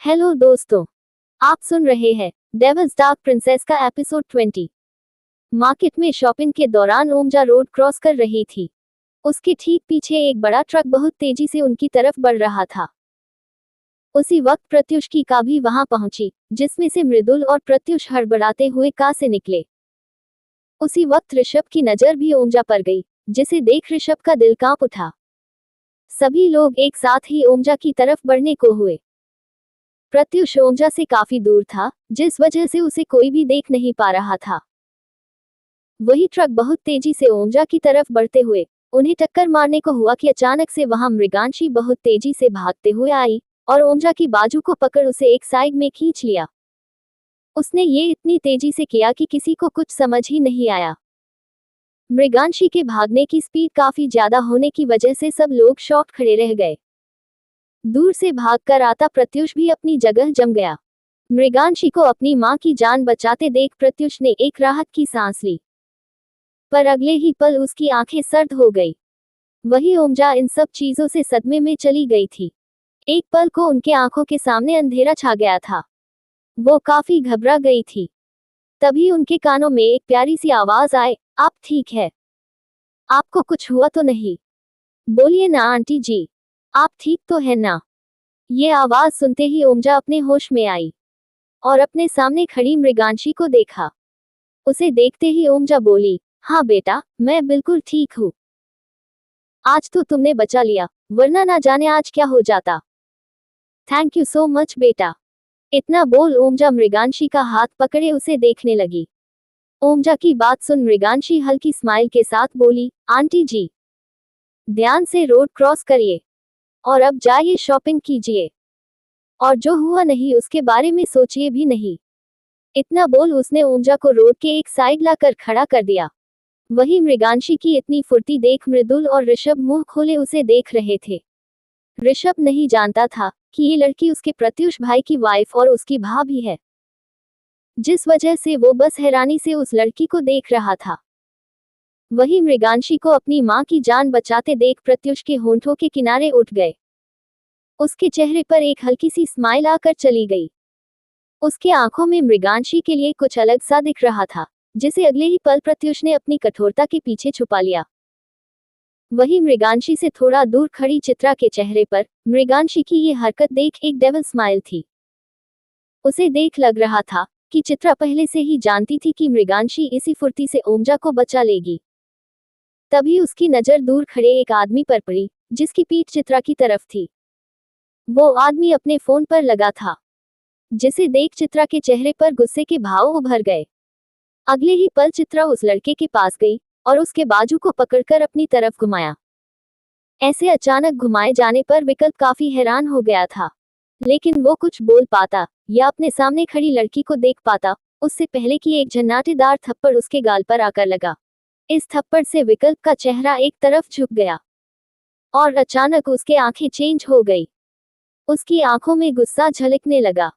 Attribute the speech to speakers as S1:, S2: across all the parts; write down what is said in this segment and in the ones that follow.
S1: Hello दोस्तों, आप सुन रहे हैं डेविल्स डार्क प्रिंसेस का एपिसोड 20। मार्केट में शॉपिंग के दौरान ओमजा रोड क्रॉस कर रही थी। उसके ठीक पीछे एक बड़ा ट्रक बहुत तेजी से उनकी तरफ बढ़ रहा था। उसी वक्त प्रत्युष की कार भी वहां पहुंची, जिसमें से मृदुल और प्रत्युष हड़बड़ाते हुए कार से निकले। उसी वक्त ऋषभ की नजर भी ओमजा पर गई, जिसे देख ऋषभ का दिल कांप उठा। सभी लोग एक साथ ही ओमजा की तरफ बढ़ने को हुए। प्रत्युष ओमजा से काफी दूर था, जिस वजह से उसे कोई भी देख नहीं पा रहा था। वही ट्रक बहुत तेजी से ओमजा की तरफ बढ़ते हुए उन्हें टक्कर मारने को हुआ कि अचानक से वहां मृगांशी बहुत तेजी से भागते हुए आई और ओमजा की बाजू को पकड़ उसे एक साइड में खींच लिया। उसने ये इतनी तेजी से किया कि किसी को कुछ समझ ही नहीं आया। मृगांशी के भागने की स्पीड काफी ज्यादा होने की वजह से सब लोग शॉक खड़े रह गए। दूर से भागकर आता प्रत्युष भी अपनी जगह जम गया। मृगांशी को अपनी मां की जान बचाते देख प्रत्युष ने एक राहत की सांस ली, पर अगले ही पल उसकी आंखें सर्द हो गई। वही ओमजा इन सब चीजों से सदमे में चली गई थी। एक पल को उनके आंखों के सामने अंधेरा छा गया था। वो काफी घबरा गई थी। तभी उनके कानों में एक प्यारी सी आवाज आए, आप ठीक है? आपको कुछ हुआ तो नहीं? बोलिए ना आंटी जी, आप ठीक तो है ना? ये आवाज सुनते ही ओमजा अपने होश में आई और अपने सामने खड़ी मृगांशी को देखा। उसे देखते ही ओमजा बोली, हाँ बेटा, मैं बिल्कुल ठीक हूँ। आज तो तुमने बचा लिया, वरना ना जाने आज क्या हो जाता। थैंक यू सो मच बेटा। इतना बोल ओमजा मृगांशी का हाथ पकड़े उसे देखने लगी। ओमजा की बात सुन मृगांशी हल्की स्माइल के साथ बोली, आंटी जी, ध्यान से रोड क्रॉस करिए और अब जाइए शॉपिंग कीजिए, और जो हुआ नहीं उसके बारे में सोचिए भी नहीं। इतना बोल उसने ओमजा को रोड के एक साइड लाकर खड़ा कर दिया। वही मृगांशी की इतनी फुर्ती देख मृदुल और ऋषभ मुंह खोले उसे देख रहे थे। ऋषभ नहीं जानता था कि ये लड़की उसके प्रत्युष भाई की वाइफ और उसकी भाभी है, जिस वजह से वो बस हैरानी से उस लड़की को देख रहा था। वही मृगांशी को अपनी मां की जान बचाते देख प्रत्युष के होंठों के किनारे उठ गए। उसके चेहरे पर एक हल्की सी स्माइल आकर चली गई। उसके आंखों में मृगांशी के लिए कुछ अलग सा दिख रहा था, जिसे अगले ही पल प्रत्युष ने अपनी कठोरता के पीछे छुपा लिया। वही मृगांशी से थोड़ा दूर खड़ी चित्रा के चेहरे पर मृगांशी की ये हरकत देख एक डेविल स्माइल थी। उसे देख लग रहा था कि चित्रा पहले से ही जानती थी कि मृगांशी इसी फुर्ती से ओमजा को बचा लेगी। तभी उसकी नजर दूर खड़े एक आदमी पर पड़ी, जिसकी पीठ चित्रा की तरफ थी। वो आदमी अपने फोन पर लगा था, जिसे देख चित्रा के चेहरे पर गुस्से के भाव उभर गए। अगले ही पल चित्रा उस लड़के के पास गई और उसके बाजू को पकड़कर अपनी तरफ घुमाया। ऐसे अचानक घुमाए जाने पर विकल्प काफी हैरान हो गया था, लेकिन वो कुछ बोल पाता या अपने सामने खड़ी लड़की को देख पाता उससे पहले कि एक झन्नाटेदार थप्पड़ उसके गाल पर आकर लगा। इस थप्पड़ से विकल्प का चेहरा एक तरफ झुक गया और अचानक उसके आंखें चेंज हो गई। उसकी आंखों में गुस्सा झलकने लगा।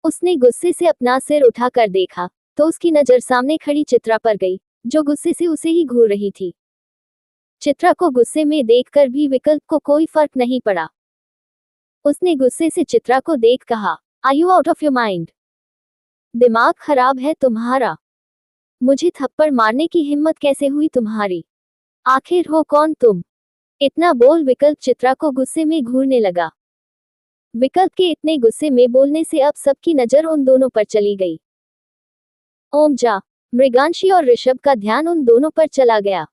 S1: उसने गुस्से से अपना सिर उठाकर देखा तो उसकी नजर सामने खड़ी चित्रा पर गई, जो गुस्से से उसे ही घूर रही थी। चित्रा को गुस्से में देखकर भी विकल्प को कोई फर्क नहीं पड़ा। उसने गुस्से से चित्रा को देख कहा, are you out of your mind? दिमाग खराब है तुम्हारा? मुझे थप्पड़ मारने की हिम्मत कैसे हुई तुम्हारी? आखिर हो कौन तुम? इतना बोल विकल्प चित्रा को गुस्से में घूरने लगा। विकल्प के इतने गुस्से में बोलने से अब सबकी नजर उन दोनों पर चली गई। ओमजा, मृगांशी और ऋषभ का ध्यान उन दोनों पर चला गया।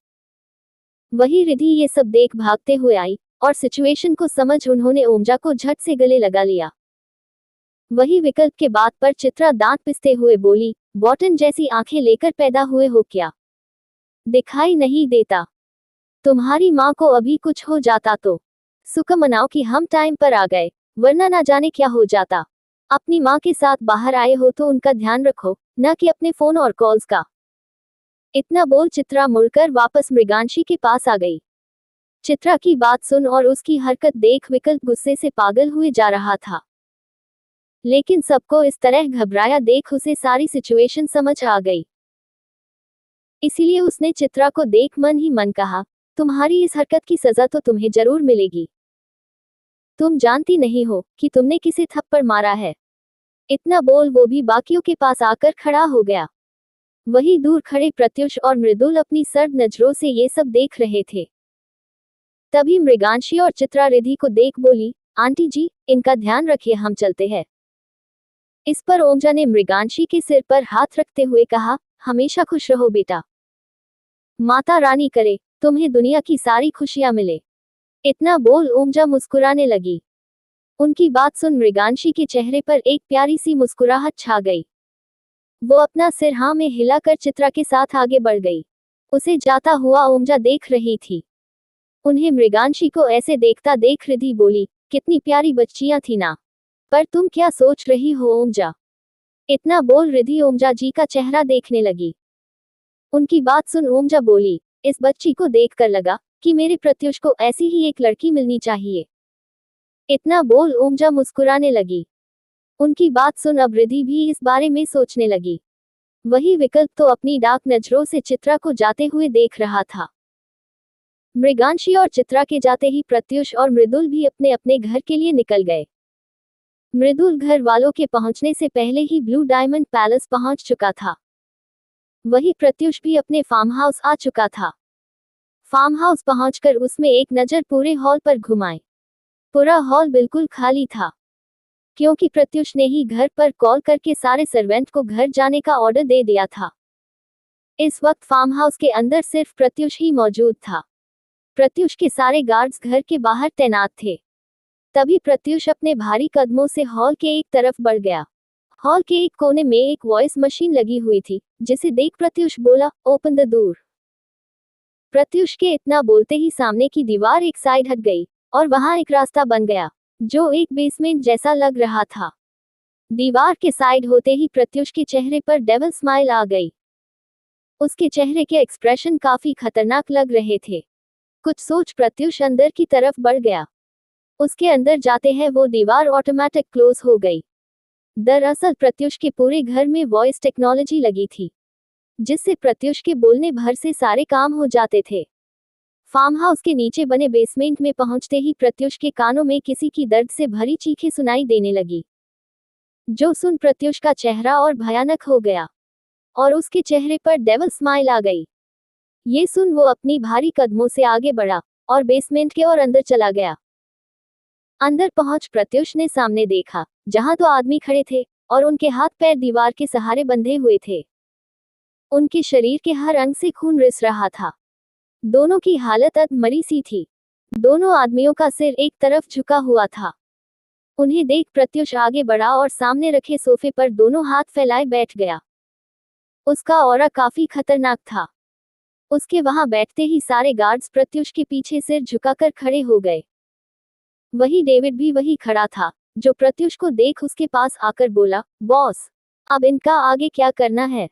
S1: वही रिधि ये सब देख भागते हुए आई और सिचुएशन को समझ उन्होंने ओमजा को झट से गले लगा लिया। वही विकल्प के बात पर चित्रा दांत पिसते हुए बोली, बॉटन जैसी आंखें लेकर पैदा हुए हो क्या? दिखाई नहीं देता? तुम्हारी माँ को अभी कुछ हो जाता तो शुक्र मनाओ कि हम टाइम पर आ गए, वरना ना जाने क्या हो जाता। अपनी माँ के साथ बाहर आए हो तो उनका ध्यान रखो, न कि अपने फोन और कॉल्स का। इतना बोल चित्रा मुड़कर वापस मृगांशी के पास आ गई। चित्रा की बात सुन और उसकी हरकत देख विकल्प गुस्से से पागल हुए जा रहा था, लेकिन सबको इस तरह घबराया देख उसे सारी सिचुएशन समझ आ गई। इसीलिए उसने चित्रा को देख मन ही मन कहा, तुम्हारी इस हरकत की सजा तो तुम्हें जरूर मिलेगी। तुम जानती नहीं हो कि तुमने किसे थप्पड़ मारा है। इतना बोल वो भी बाकियों के पास आकर खड़ा हो गया। वही दूर खड़े प्रत्युष और मृदुल अपनी सर्द नजरों से ये सब देख रहे थे। तभी मृगांशी और चित्रा रिधि को देख बोली, आंटी जी, इनका ध्यान रखिए, हम चलते हैं। इस पर ओमजा ने मृगांशी के सिर पर हाथ रखते हुए कहा, हमेशा खुश रहो बेटा। माता रानी करे तुम्हें दुनिया की सारी खुशियां मिले। इतना बोल ओमजा मुस्कुराने लगी। उनकी बात सुन मृगांशी के चेहरे पर एक प्यारी सी मुस्कुराहट छा गई। वो अपना सिर हाँ में हिलाकर चित्रा के साथ आगे बढ़ गई। उसे जाता हुआ ओमजा देख रही थी। उन्हें मृगांशी को ऐसे देखता देख रिधि बोली, कितनी प्यारी बच्चियां थी ना। पर तुम क्या सोच रही हो ओमजा? इतना बोल रिधि ओमजा जी का चेहरा देखने लगी। उनकी बात सुन ओमजा बोली, इस बच्ची को देखकर लगा कि मेरे प्रत्युष को ऐसी ही एक लड़की मिलनी चाहिए। इतना बोल ओमजा मुस्कुराने लगी। उनकी बात सुन अब रिधि भी इस बारे में सोचने लगी। वही विकल्प तो अपनी डार्क नजरों से चित्रा को जाते हुए देख रहा था। मृगांशी और चित्रा के जाते ही प्रत्युष और मृदुल भी अपने अपने घर के लिए निकल गए। मृदुल घर वालों के पहुंचने से पहले ही ब्लू डायमंड पैलेस पहुंच चुका था। वही प्रत्युष भी अपने फार्म हाउस आ चुका था। फार्म हाउस पहुंचकर उसमें एक नजर पूरे हॉल पर घुमाई। पूरा हॉल बिल्कुल खाली था, क्योंकि प्रत्युष ने ही घर पर कॉल करके सारे सर्वेंट को घर जाने का ऑर्डर दे दिया था। इस वक्त फार्म हाउस के अंदर सिर्फ प्रत्युष ही मौजूद था। प्रत्युष के सारे गार्ड्स घर के बाहर तैनात थे। तभी प्रत्युष अपने भारी कदमों से हॉल के एक तरफ बढ़ गया। हॉल के एक कोने में एक वॉइस मशीन लगी हुई थी, जिसे देख प्रत्युष बोला, ओपन द डोर। प्रत्युष के इतना बोलते ही सामने की दीवार एक साइड हट गई और वहां एक रास्ता बन गया, जो एक बेसमेंट जैसा लग रहा था। दीवार के साइड होते ही प्रत्युष के चेहरे पर डेविल स्माइल आ गई। उसके चेहरे के एक्सप्रेशन काफी खतरनाक लग रहे थे। कुछ सोच प्रत्युष अंदर की तरफ बढ़ गया। उसके अंदर जाते हैं वो दीवार ऑटोमेटिक क्लोज हो गई। दरअसल प्रत्युष के पूरे घर में वॉइस टेक्नोलॉजी लगी थी, जिससे प्रत्युष के बोलने भर से सारे काम हो जाते थे। फार्म हाउस के नीचे बने बेसमेंट में पहुंचते ही प्रत्युष के कानों में किसी की दर्द से भरी चीखें सुनाई देने लगी, जो सुन प्रत्युष का चेहरा और भयानक हो गया और उसके चेहरे पर डेविल स्माइल आ गई। ये सुन वो अपनी भारी कदमों से आगे बढ़ा और बेसमेंट के और अंदर चला गया। अंदर पहुंच प्रत्युष ने सामने देखा, जहां दो आदमी खड़े थे और उनके हाथ पैर दीवार के सहारे बंधे हुए थे। उनके शरीर के हर अंग से खून रिस रहा था। दोनों की हालत अधमरी सी थी। दोनों आदमियों का सिर एक तरफ झुका हुआ था। उन्हें देख प्रत्युष आगे बढ़ा और सामने रखे सोफे पर दोनों हाथ फैलाए बैठ गया। उसका ऑरा काफी खतरनाक था। उसके वहां बैठते ही सारे गार्ड्स प्रत्युष के पीछे सिर झुकाकर खड़े हो गए। वही डेविड भी वही खड़ा था, जो प्रत्युष को देख उसके पास आकर बोला, बॉस, अब इनका आगे क्या करना है?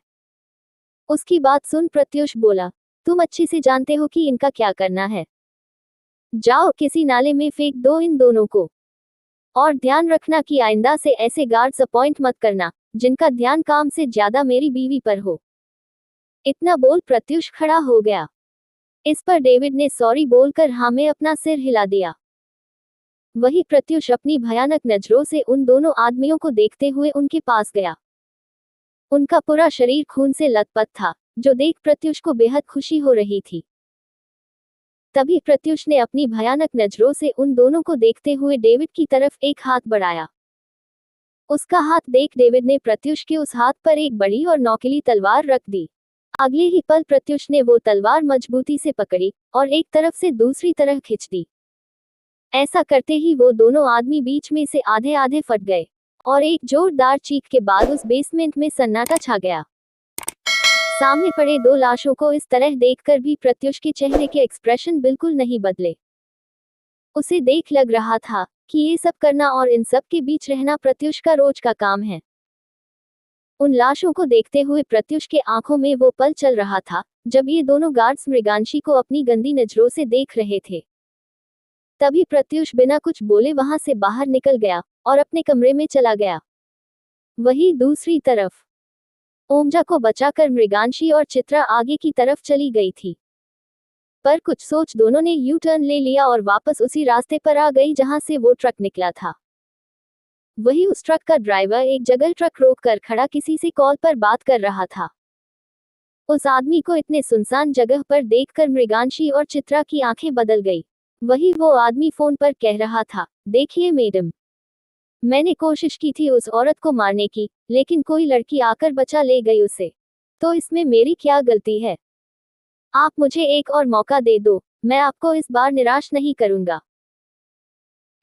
S1: उसकी बात सुन प्रत्युष बोला, तुम अच्छे से जानते हो कि इनका क्या करना है। जाओ किसी नाले में फेंक दो इन दोनों को। और ध्यान रखना कि आइंदा से ऐसे गार्ड्स अपॉइंट मत करना, जिनका ध्यान काम से ज्यादा मेरी बीवी पर हो। इतना बोल प्रत्युष खड़ा हो गया। इस पर डेविड ने सॉरी बोलकर हाँ में अपना सिर हिला दिया। वही प्रत्युष अपनी भयानक नजरों से उन दोनों आदमियों को देखते हुए उनके पास गया। उनका पूरा शरीर खून से लथपथ था, जो देख प्रत्युष को बेहद खुशी हो रही थी। तभी प्रत्युष ने अपनी भयानक नजरों से उन दोनों को देखते हुए डेविड की तरफ एक हाथ बढ़ाया। उसका हाथ देख डेविड ने प्रत्युष के उस हाथ पर एक बड़ी और नौकीली तलवार रख दी। अगले ही पल प्रत्युष ने वो तलवार मजबूती से पकड़ी और एक तरफ से दूसरी तरफ खींच दी। ऐसा करते ही वो दोनों आदमी बीच में से आधे आधे फट गए और एक जोरदार चीख के बाद उस बेसमेंट में सन्नाटा छा गया। सामने पड़े दो लाशों को इस तरह देखकर भी प्रत्युष के चेहरे के एक्सप्रेशन बिल्कुल नहीं बदले। उसे देख लग रहा था कि ये सब करना और इन सब के बीच रहना प्रत्युष का रोज का काम है। उन लाशों को देखते हुए प्रत्युष के आंखों में वो पल चल रहा था, जब ये दोनों गार्ड्स मृगांशी को अपनी गंदी नजरों से देख रहे थे। तभी प्रत्युष बिना कुछ बोले वहां से बाहर निकल गया और अपने कमरे में चला गया। वही दूसरी तरफ ओमजा को बचाकर मृगांशी और चित्रा आगे की तरफ चली गई थी। पर कुछ सोच दोनों ने यू टर्न ले लिया और वापस उसी रास्ते पर आ गई जहां से वो ट्रक निकला था। वही उस ट्रक का ड्राइवर एक जगह ट्रक रोक कर खड़ा किसी से कॉल पर बात कर रहा था। उस आदमी को इतने सुनसान जगह पर देखकर मृगांशी और चित्रा की आंखें बदल गई। वही वो आदमी फोन पर कह रहा था, देखिए मैडम, मैंने कोशिश की थी उस औरत को मारने की, लेकिन कोई लड़की आकर बचा ले गई उसे। तो इसमें मेरी क्या गलती है? आप मुझे एक और मौका दे दो, मैं आपको इस बार निराश नहीं करूंगा।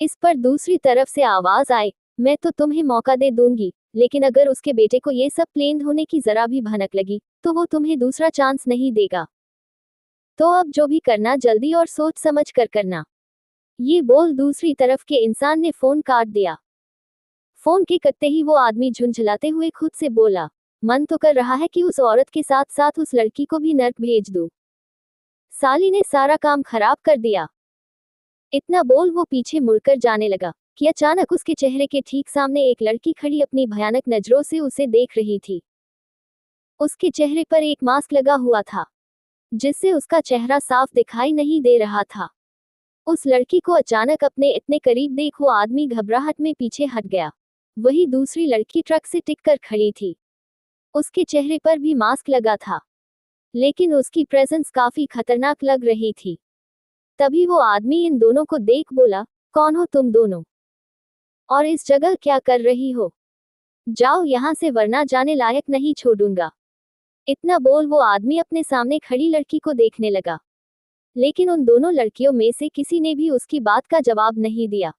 S1: इस पर दूसरी तरफ से आवाज आई, मैं तो तुम्हें मौका दे दूंगी, लेकिन अगर उसके बेटे को ये सब प्लेन होने की जरा भी भनक लगी, तो वो तुम्हें दूसरा चांस नहीं देगा। तो अब जो भी करना जल्दी और सोच समझ कर करना। ये बोल दूसरी तरफ के इंसान ने फोन काट दिया। फोन के कटते ही वो आदमी झुंझलाते हुए खुद से बोला, मन तो कर रहा है कि उस औरत के साथ साथ उस लड़की को भी नर्क भेज दूं। साली ने सारा काम खराब कर दिया। इतना बोल वो पीछे मुड़कर जाने लगा कि अचानक उसके चेहरे के ठीक सामने एक लड़की खड़ी अपनी भयानक नजरों से उसे देख रही थी। उसके चेहरे पर एक मास्क लगा हुआ था, जिससे उसका चेहरा साफ दिखाई नहीं दे रहा था। उस लड़की को अचानक अपने इतने करीब देख वो आदमी घबराहट में पीछे हट गया। वही दूसरी लड़की ट्रक से टिककर खड़ी थी। उसके चेहरे पर भी मास्क लगा था, लेकिन उसकी प्रेजेंस काफी खतरनाक लग रही थी। तभी वो आदमी इन दोनों को देख बोला, कौन हो तुम दोनों? और इस जगह क्या कर रही हो? जाओ यहाँ से वरना जाने लायक नहीं छोड़ूंगा। इतना बोल वो आदमी अपने सामने खड़ी लड़की को देखने लगा, लेकिन उन दोनों लड़कियों में से किसी ने भी उसकी बात का जवाब नहीं दिया।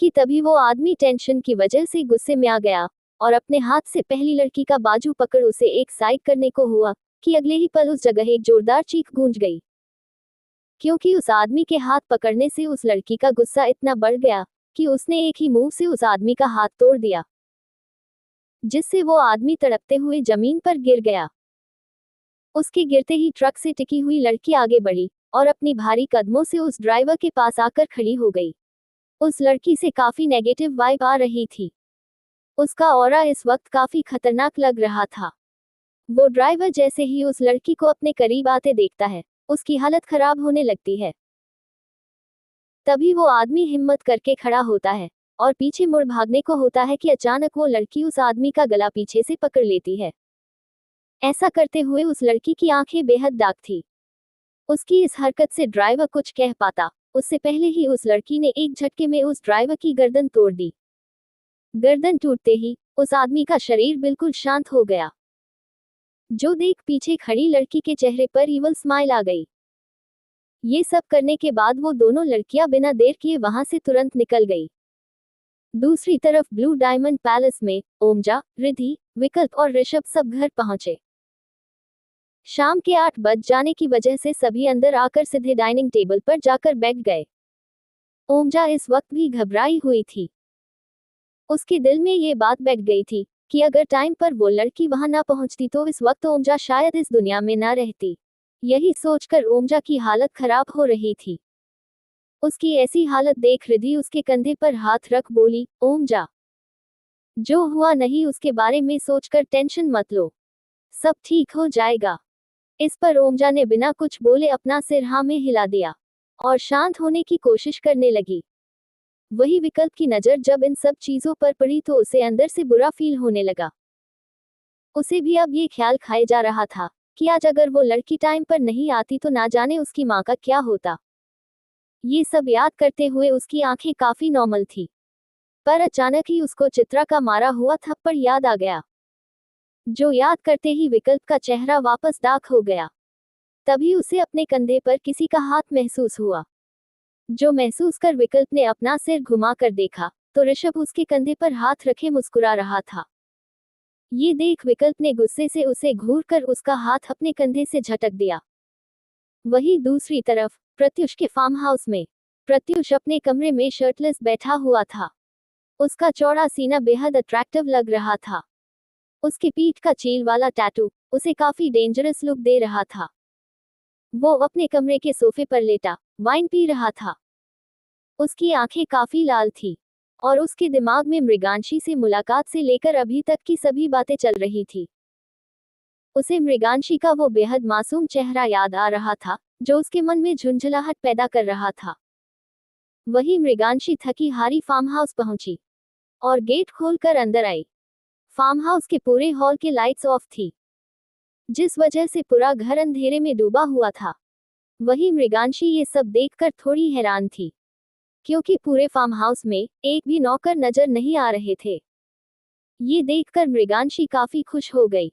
S1: कि तभी वो आदमी टेंशन की वजह से गुस्से में आ गया और अपने हाथ से पहली लड़की का बाजू पकड़ उसे एक साइड करने को हुआ कि अगले ही पल उस जगह एक जोरदार चीख गूंज गई, क्योंकि उस आदमी के हाथ पकड़ने से उस लड़की का गुस्सा इतना बढ़ गया कि उसने एक ही मूव से उस आदमी का हाथ तोड़ दिया, जिससे वो आदमी तड़पते हुए जमीन पर गिर गया। उसके गिरते ही ट्रक से टिकी हुई लड़की आगे बढ़ी और अपनी भारी कदमों से उस ड्राइवर के पास आकर खड़ी हो गई। उस लड़की से काफी नेगेटिव वाइब आ रही थी। उसका ऑरा इस वक्त काफी खतरनाक लग रहा था। वो ड्राइवर जैसे ही उस लड़की को अपने करीब आते देखता है, उसकी हालत खराब होने लगती है। तभी वो आदमी हिम्मत करके खड़ा होता है और पीछे मुड़ भागने को होता है कि अचानक वो लड़की उस आदमी का गला पीछे से पकड़ लेती है। ऐसा करते हुए उस लड़की की आंखें बेहद दाग थी। उसकी इस हरकत से ड्राइवर कुछ कह पाता उससे पहले ही उस लड़की ने एक झटके में उस ड्राइवर की गर्दन तोड़ दी। गर्दन टूटते ही उस आदमी का शरीर बिल्कुल शांत हो गया, जो देख पीछे खड़ी लड़की के चेहरे पर इवल स्माइल आ गई। ये सब करने के बाद वो दोनों लड़कियां बिना देर किए वहां से तुरंत निकल गई। दूसरी तरफ ब्लू डायमंड पैलेस में ओमजा, रिद्धि, विकल्प और ऋषभ सब घर पहुंचे। शाम के 8 बज जाने की वजह से सभी अंदर आकर सीधे डाइनिंग टेबल पर जाकर बैठ गए। ओमजा इस वक्त भी घबराई हुई थी। उसके दिल में ये बात बैठ गई थी कि अगर टाइम पर वो लड़की वहां ना पहुंचती तो इस वक्त ओमजा शायद इस दुनिया में ना रहती। यही सोचकर ओमजा की हालत खराब हो रही थी। उसकी ऐसी हालत देख रिद्धि उसके कंधे पर हाथ रख बोली, ओमजा, जो हुआ नहीं उसके बारे में सोचकर टेंशन मत लो, सब ठीक हो जाएगा। इस पर ओमजा ने बिना कुछ बोले अपना सिर हाँ में हिला दिया और शांत होने की कोशिश करने लगी। वही विकल्प की नजर जब इन सब चीजों पर पड़ी तो उसे अंदर से बुरा फील होने लगा। उसे भी अब ये ख्याल खाए जा रहा था कि आज अगर वो लड़की टाइम पर नहीं आती तो ना जाने उसकी माँ का क्या होता। ये सब याद करते हुए उसकी आंखें काफी नॉर्मल थी, पर अचानक ही उसको चित्रा का मारा हुआ थप्पड़ याद आ गया, जो याद करते ही विकल्प का चेहरा वापस दाग हो गया। तभी उसे अपने कंधे पर किसी का हाथ महसूस हुआ, जो महसूस कर विकल्प ने अपना सिर घुमा कर देखा तो ऋषभ उसके कंधे पर हाथ रखे मुस्कुरा रहा था। ये देख विकल्प ने गुस्से से उसे घूरकर उसका हाथ अपने कंधे से झटक दिया। वहीं दूसरी तरफ प्रत्युष के फार्म हाउस में प्रत्युष अपने कमरे में शर्टलेस बैठा हुआ था। उसका चौड़ा सीना बेहद अट्रैक्टिव लग रहा था। उसके पीठ का चील वाला टैटू उसे काफी डेंजरस लुक दे रहा था। वो अपने कमरे के सोफे पर लेटा वाइन पी रहा था। उसकी आंखें काफी लाल थी और उसके दिमाग में मृगांशी से मुलाकात से लेकर अभी तक की सभी बातें चल रही थी। उसे मृगांशी का वो बेहद मासूम चेहरा याद आ रहा था, जो उसके मन में झुंझलाहट पैदा कर रहा था। वही मृगांशी थकी हारी फार्म हाउस पहुंची और गेट खोलकर अंदर आई। फार्म हाउस के पूरे हॉल के लाइट्स ऑफ थी, जिस वजह से पूरा घर अंधेरे में डूबा हुआ था। वही मृगांशी ये सब देखकर थोड़ी हैरान थी, क्योंकि पूरे फार्म हाउस में एक भी नौकर नजर नहीं आ रहे थे। ये देखकर मृगांशी काफी खुश हो गई।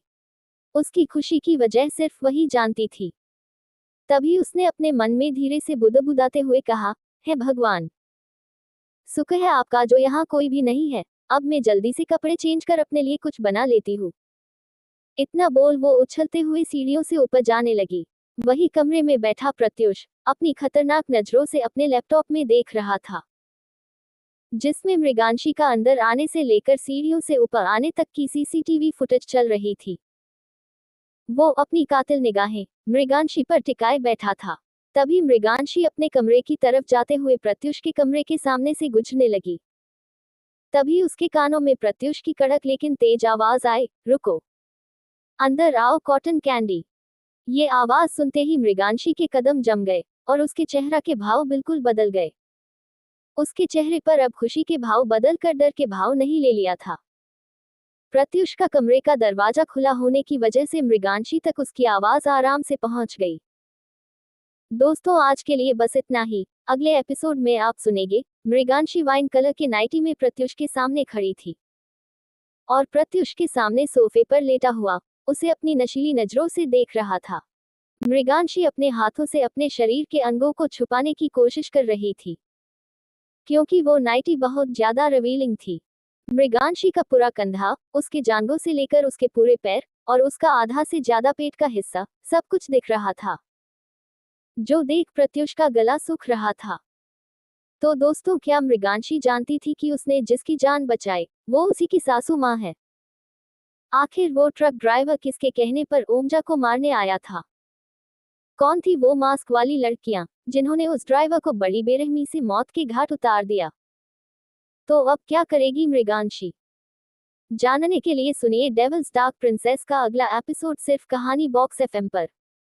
S1: उसकी खुशी की वजह सिर्फ वही जानती थी। तभी उसने अपने मन में धीरे से बुदबुदाते हुए कहा, हे भगवान, शुक्र है आपका जो यहाँ कोई भी नहीं है। अब मैं जल्दी से कपड़े चेंज कर अपने लिए कुछ बना लेती हूँ। इतना बोल वो उछलते हुए सीढ़ियों से ऊपर जाने लगी। वही कमरे में बैठा प्रत्युष अपनी खतरनाक नजरों से अपने लैपटॉप में देख रहा था, जिसमें मृगांशी का अंदर आने से लेकर सीढ़ियों से ऊपर आने तक की सीसीटीवी फुटेज चल रही थी। वो अपनी कातिल निगाहें मृगांशी पर टिकाए बैठा था। तभी मृगांशी अपने कमरे की तरफ जाते हुए प्रत्युष के कमरे के सामने से गुजरने लगी। तभी उसके कानों में प्रत्युष की कड़क लेकिन तेज आवाज आई, रुको, अंदर आओ कॉटन कैंडी। ये आवाज सुनते ही मृगांशी के कदम जम गए और उसके चेहरा के भाव बिल्कुल बदल गए। उसके चेहरे पर अब खुशी के भाव बदल कर डर के भाव नहीं ले लिया था। प्रत्युष का कमरे का दरवाजा खुला होने की वजह से मृगांशी तक उसकी आवाज आराम से पहुंच गई। दोस्तों, आज के लिए बस इतना ही। अगले एपिसोड में आप सुनेंगे, मृगांशी वाइन कलर के नाइटी में प्रत्युष के सामने खड़ी थी और प्रत्युष के सामने सोफे पर लेटा हुआ उसे अपनी नशीली नजरों से देख रहा था। मृगांशी अपने हाथों से अपने शरीर के अंगों को छुपाने की कोशिश कर रही थी, क्योंकि वो नाइटी बहुत ज्यादा रिवीलिंग थी। मृगांशी का पूरा कंधा, उसके जांघों से लेकर उसके पूरे पैर और उसका आधा से ज्यादा पेट का हिस्सा, सब कुछ दिख रहा था, जो देख प्रत्युष का गला सूख रहा था। तो दोस्तों, क्या मृगांशी जानती थी कि उसने जिसकी जान बचाई वो उसी की सासू माँ है? आखिर वो ट्रक ड्राइवर किसके कहने पर ओमजा को मारने आया था? कौन थी वो मास्क वाली लड़कियां जिन्होंने उस ड्राइवर को बड़ी बेरहमी से मौत के घाट उतार दिया? तो अब क्या करेगी मृगांशी? जानने के लिए सुनिए डेविल्स डार्क प्रिंसेस का अगला एपिसोड सिर्फ कहानी बॉक्स एफएम पर।